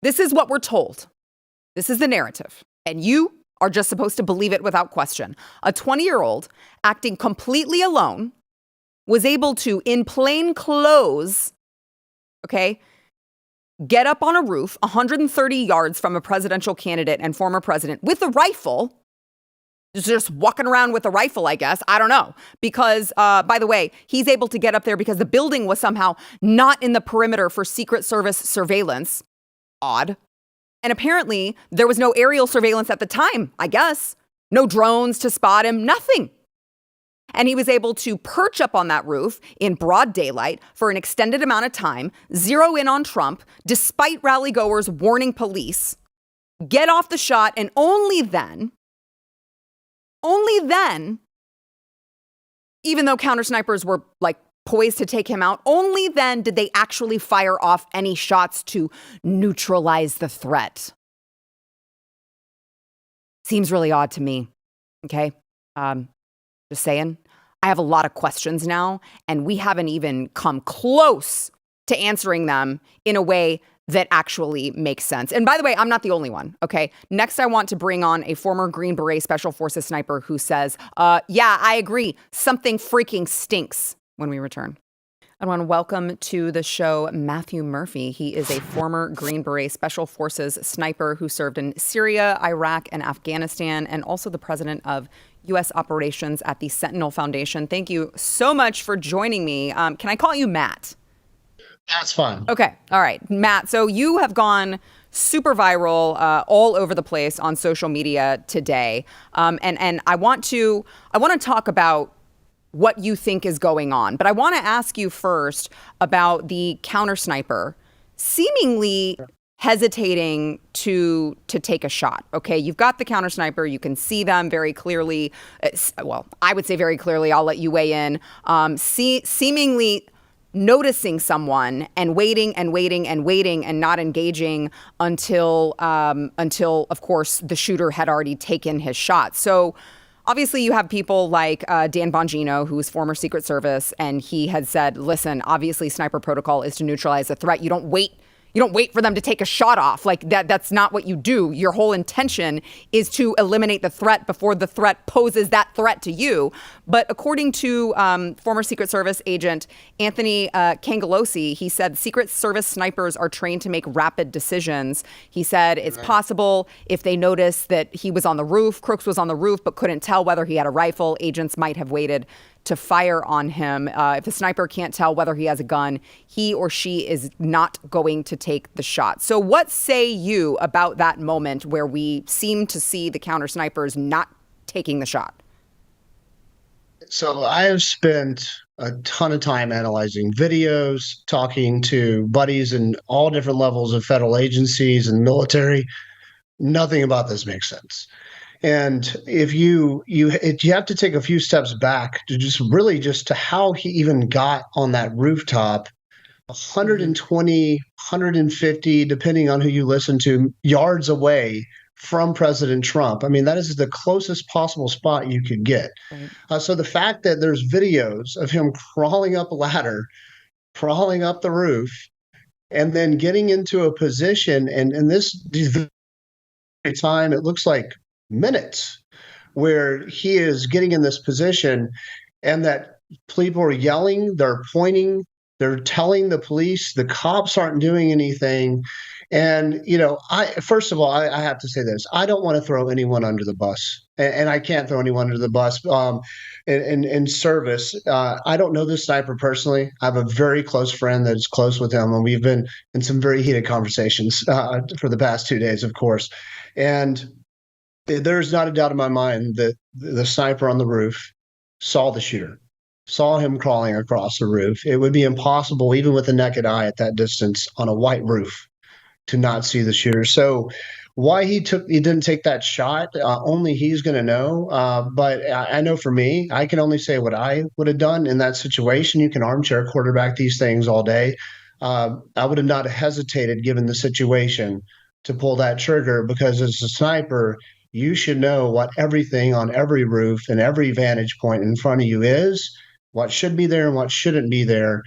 This is what we're told. This is the narrative. And you are just supposed to believe it without question. A 20-year-old acting completely alone was able to, in plain clothes, okay, get up on a roof 130 yards from a presidential candidate and former president with a rifle, just walking around with a rifle, I guess. I don't know. Because, by the way, he's able to get up there because the building was somehow not in the perimeter for Secret Service surveillance. Odd. And apparently there was no aerial surveillance at the time, I guess. No drones to spot him, nothing. And he was able to perch up on that roof in broad daylight for an extended amount of time, zero in on Trump, despite rally goers warning police, get off the shot, and only then, even though counter snipers were like poised to take him out, only then did they actually fire off any shots to neutralize the threat. Seems really odd to me. Okay. Just saying. I have a lot of questions now, and we haven't even come close to answering them in a way that actually makes sense. And by the way, I'm not the only one, okay? Next, I want to bring on a former Green Beret Special Forces sniper who says, yeah, I agree, something freaking stinks, when we return. I want to welcome to the show Matthew Murphy. He is a former Green Beret Special Forces sniper who served in Syria, Iraq, and Afghanistan, and also the president of US operations at the Sentinel Foundation. Thank you so much for joining me. Can I call you Matt? That's fine. Okay. All right. Matt, so you have gone super viral all over the place on social media today. And I want to talk about what you think is going on. But I want to ask you first about the counter sniper seemingly hesitating to take a shot. Okay, you've got the counter sniper. You can see them very clearly. Well, I would say very clearly. I'll let you weigh in. Seemingly noticing someone and waiting and not engaging until, of course, the shooter had already taken his shot. So obviously, you have people like Dan Bongino, who's former Secret Service, and he had said, listen, obviously sniper protocol is to neutralize the threat. You don't wait for them to take a shot off. Like that's not what you do. Your whole intention is to eliminate the threat before the threat poses that threat to you. But according to former Secret Service agent Anthony Cangalosi, he said Secret Service snipers are trained to make rapid decisions. He said it's possible if they notice that he was on the roof, Crooks was on the roof, but couldn't tell whether he had a rifle, agents might have waited to fire on him. If the sniper can't tell whether he has a gun, he or she is not going to take the shot. So what say you about that moment where we seem to see the counter snipers not taking the shot? So I have spent a ton of time analyzing videos, talking to buddies in all different levels of federal agencies and military. Nothing about this makes sense. And if you have to take a few steps back to just to how he even got on that rooftop, 120, 150, depending on who you listen to, yards away from President Trump. I mean, that is the closest possible spot you could get. Right. So the fact that there's videos of him crawling up a ladder, crawling up the roof, and then getting into a position, and this time, it looks like minutes, where he is getting in this position and that people are yelling, they're pointing, they're telling the police, the cops aren't doing anything. And, first of all, I have to say this. I don't want to throw anyone under the bus, and I can't throw anyone under the bus in service. I don't know this sniper personally. I have a very close friend that is close with him, and we've been in some very heated conversations for the past 2 days, of course. And there's not a doubt in my mind that the sniper on the roof saw the shooter, saw him crawling across the roof. It would be impossible, even with the naked eye at that distance on a white roof, to not see the shooter. So why he didn't take that shot, only he's going to know. But I know for me, I can only say what I would have done in that situation. You can armchair quarterback these things all day. I would have not hesitated, given the situation, to pull that trigger, because as a sniper, you should know what everything on every roof and every vantage point in front of you is, what should be there and what shouldn't be there.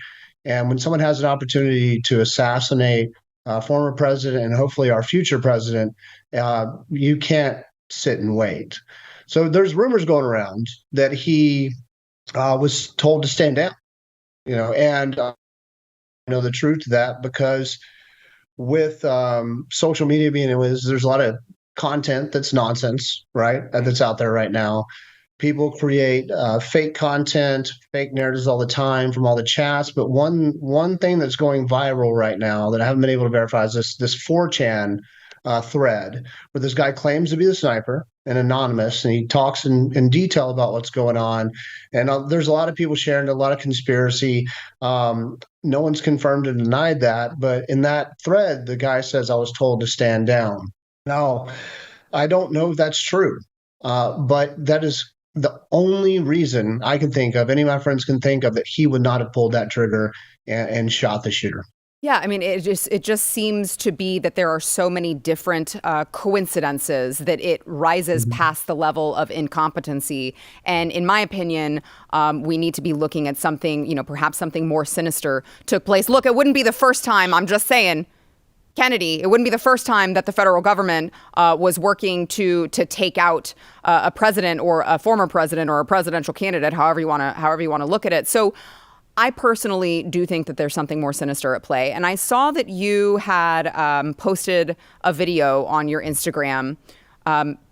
And when someone has an opportunity to assassinate former president, and hopefully our future president, you can't sit and wait. So there's rumors going around that he was told to stand down, and I know the truth to that because with social media being there's a lot of content that's nonsense, right? That's out there right now. People create fake content, fake narratives all the time from all the chats. But one thing that's going viral right now that I haven't been able to verify is this 4chan thread where this guy claims to be the sniper and anonymous, and he talks in detail about what's going on. And there's a lot of people sharing a lot of conspiracy. No one's confirmed or denied that, but in that thread, the guy says, "I was told to stand down." Now, I don't know if that's true, but that is the only reason I can think of, any of my friends can think of, that he would not have pulled that trigger and shot the shooter. Yeah, I mean, it just seems to be that there are so many different coincidences that it rises past the level of incompetency. And in my opinion, we need to be looking at something, perhaps something more sinister took place. Look, it wouldn't be the first time, I'm just saying, Kennedy, it wouldn't be the first time that the federal government was working to take out a president or a former president or a presidential candidate, however you want to look at it. So I personally do think that there's something more sinister at play. And I saw that you had posted a video on your Instagram,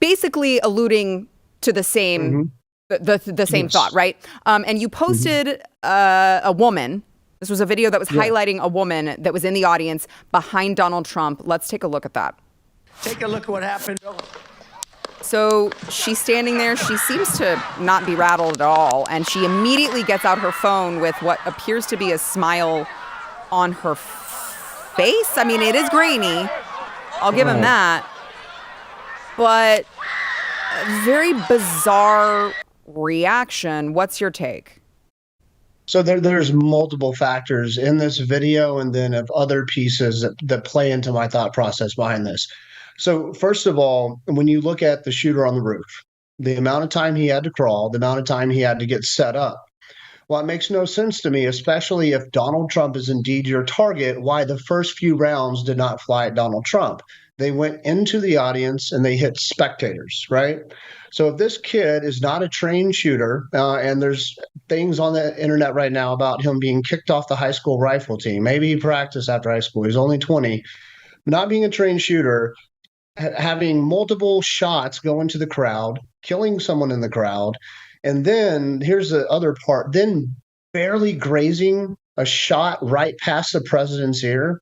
basically alluding to the same the same Yes. thought, right? And you posted a woman. This was a video that was highlighting a woman that was in the audience behind Donald Trump. Let's take a look at that. Take a look at what happened. So she's standing there. She seems to not be rattled at all. And she immediately gets out her phone with what appears to be a smile on her face. I mean, it is grainy. I'll give him that. But a very bizarre reaction. What's your take? So there's multiple factors in this video and then of other pieces that play into my thought process behind this. So first of all, when you look at the shooter on the roof, the amount of time he had to crawl, the amount of time he had to get set up, well, it makes no sense to me, especially if Donald Trump is indeed your target, why the first few rounds did not fly at Donald Trump. They went into the audience and they hit spectators, right? So if this kid is not a trained shooter, and there's things on the internet right now about him being kicked off the high school rifle team, maybe he practiced after high school, he's only 20, not being a trained shooter, having multiple shots go into the crowd, killing someone in the crowd, and then here's the other part, then barely grazing a shot right past the president's ear.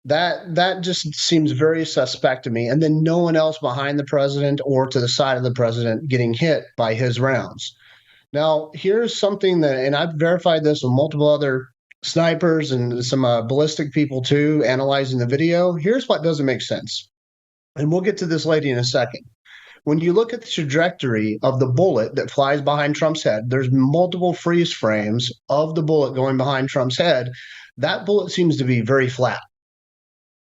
That just seems very suspect to me. And then no one else behind the president or to the side of the president getting hit by his rounds. Now, here's something that, and I've verified this with multiple other snipers and some ballistic people too, analyzing the video. Here's what doesn't make sense. And we'll get to this lady in a second. When you look at the trajectory of the bullet that flies behind Trump's head, there's multiple freeze frames of the bullet going behind Trump's head. That bullet seems to be very flat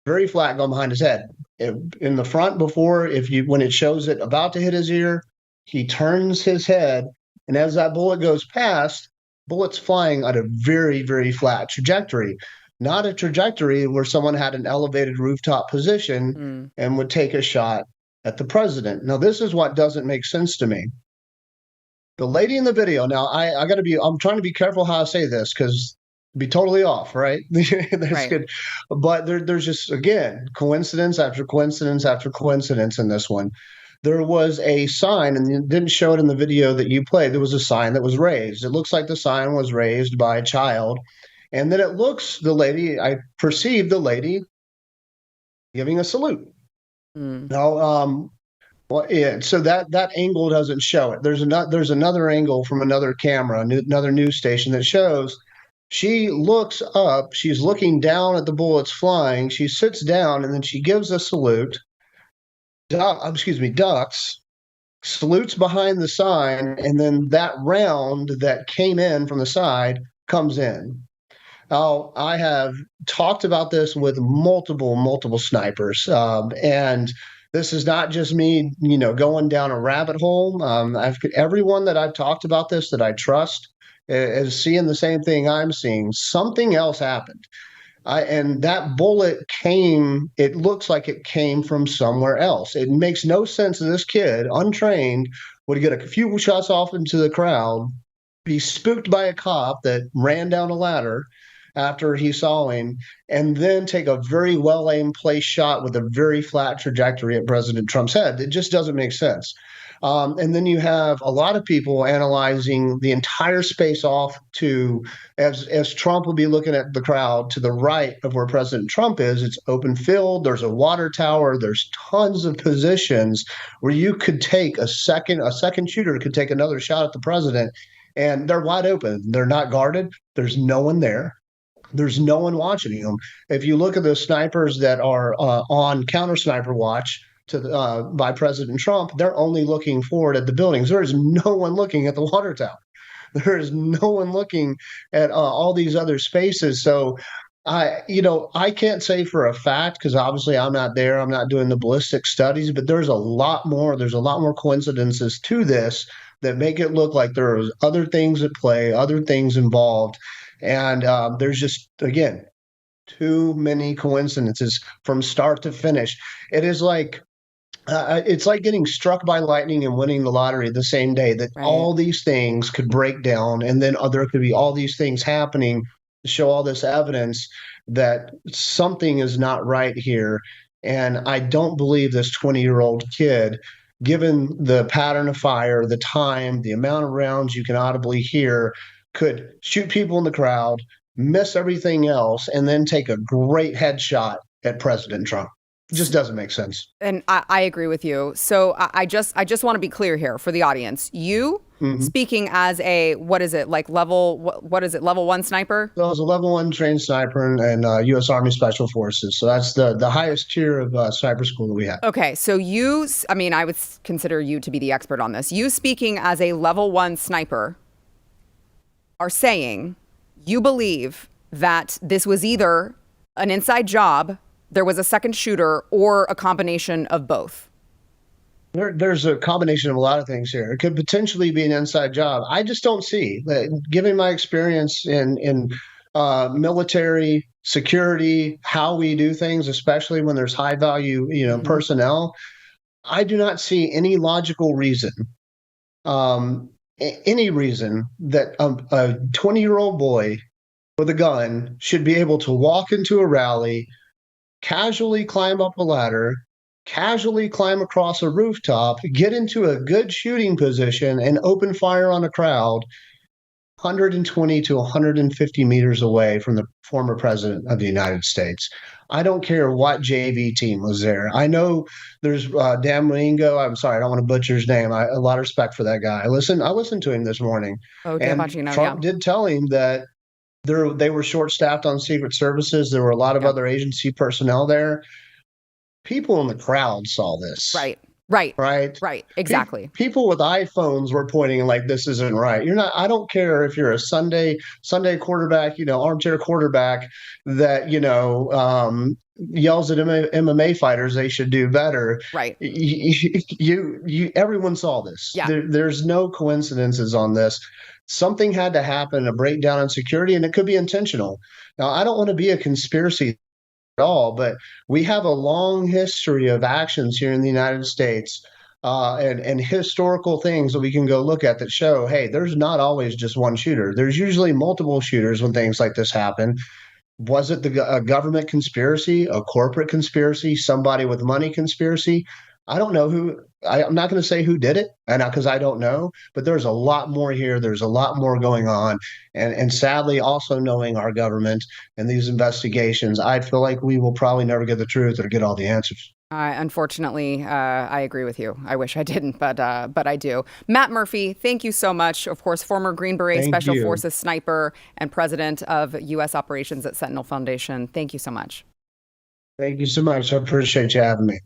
going behind his head. In the front, when it shows it about to hit his ear, he turns his head, and as that bullet goes past, bullets flying at a very, very flat trajectory, not a trajectory where someone had an elevated rooftop position and would take a shot at the president. Now, this is what doesn't make sense to me. The lady in the video, now I'm trying to be careful how I say this because be totally off, right? That's Right. good. But there's just, again, coincidence after coincidence after coincidence in this one. There was a sign, and it didn't show it in the video that you played. There was a sign that was raised. It looks like the sign was raised by a child. And then I perceived the lady giving a salute. Now, so that angle doesn't show it. There's another angle from another camera, another news station that shows she looks up, she's looking down at the bullets flying, she sits down, and then she gives a salute, ducks, salutes behind the sign, and then that round that came in from the side comes in. Now, I have talked about this with multiple snipers, and this is not just me, going down a rabbit hole. Everyone that I've talked about this that I trust is seeing the same thing I'm seeing. Something else happened. And that bullet it looks like it came from somewhere else. It makes no sense that this kid, untrained, would get a few shots off into the crowd, be spooked by a cop that ran down a ladder after he saw him, and then take a very well aimed place shot with a very flat trajectory at President Trump's head. It just doesn't make sense. And then you have a lot of people analyzing the entire space off to, as Trump will be looking at the crowd to the right of where President Trump is. It's open field. There's a water tower. There's tons of positions where you could take a second shooter could take another shot at the president, and they're wide open. They're not guarded. There's no one there. There's no one watching them. If you look at the snipers that are on counter sniper watch by President Trump, they're only looking forward at the buildings. There is no one looking at the water tower. There is no one looking at all these other spaces. So I can't say for a fact, because obviously I'm not there. I'm not doing the ballistic studies, but there's a lot more. There's a lot more coincidences to this that make it look like there are other things at play, other things involved. And there's just, again, too many coincidences from start to finish. It is like, it's like getting struck by lightning and winning the lottery the same day, that all these things could break down, and then there could be all these things happening to show all this evidence that something is not right here. And I don't believe this 20-year-old kid, given the pattern of fire, the time, the amount of rounds you can audibly hear, could shoot people in the crowd, miss everything else, and then take a great headshot at President Trump. It just doesn't make sense. And I agree with you. So I just want to be clear here for the audience. You speaking as a, what is it, like level 1 sniper? So I was a level 1 trained sniper in US Army Special Forces. So that's the highest tier of sniper school that we have. Okay. So I would consider you to be the expert on this. You speaking as a level 1 sniper are saying you believe that this was either an inside job, there was a second shooter, or a combination of both. There's a combination of a lot of things here. It could potentially be an inside job. I just don't see, given my experience in military security, how we do things, especially when there's high value, personnel. I do not see any logical reason, any reason that a 20-year-old boy with a gun should be able to walk into a rally, casually climb up a ladder, casually climb across a rooftop, get into a good shooting position, and open fire on a crowd 120 to 150 meters away from the former president of the United States. I don't care what JV team was there. I know there's Dan Wingo. I'm sorry, I don't want to butcher his name. A lot of respect for that guy. I listened to him this morning. Oh, and Trump did tell him that they were short-staffed on Secret Services. There were a lot of other agency personnel there. People in the crowd saw this. Right. Exactly. People with iPhones were pointing like, this isn't right. I don't care if you're a Sunday quarterback, armchair quarterback that, yells at MMA fighters they should do better. Right. Everyone saw this. Yeah. There's no coincidences on this. Something had to happen, a breakdown in security, and it could be intentional. Now, I don't want to be a conspiracy at all, but we have a long history of actions here in the United States and historical things that we can go look at that show, hey, there's not always just one shooter. There's usually multiple shooters when things like this happen. Was it a government conspiracy, a corporate conspiracy, somebody with money conspiracy? I don't know who. I'm not going to say who did it, and because I don't know. But there's a lot more here. There's a lot more going on, and sadly, also knowing our government and these investigations, I feel like we will probably never get the truth or get all the answers. Unfortunately, I agree with you. I wish I didn't, but I do. Matt Murphy, thank you so much. Of course, former Green Beret Special Forces sniper and president of U.S. operations at Sentinel Foundation. Thank you so much. Thank you so much. I appreciate you having me.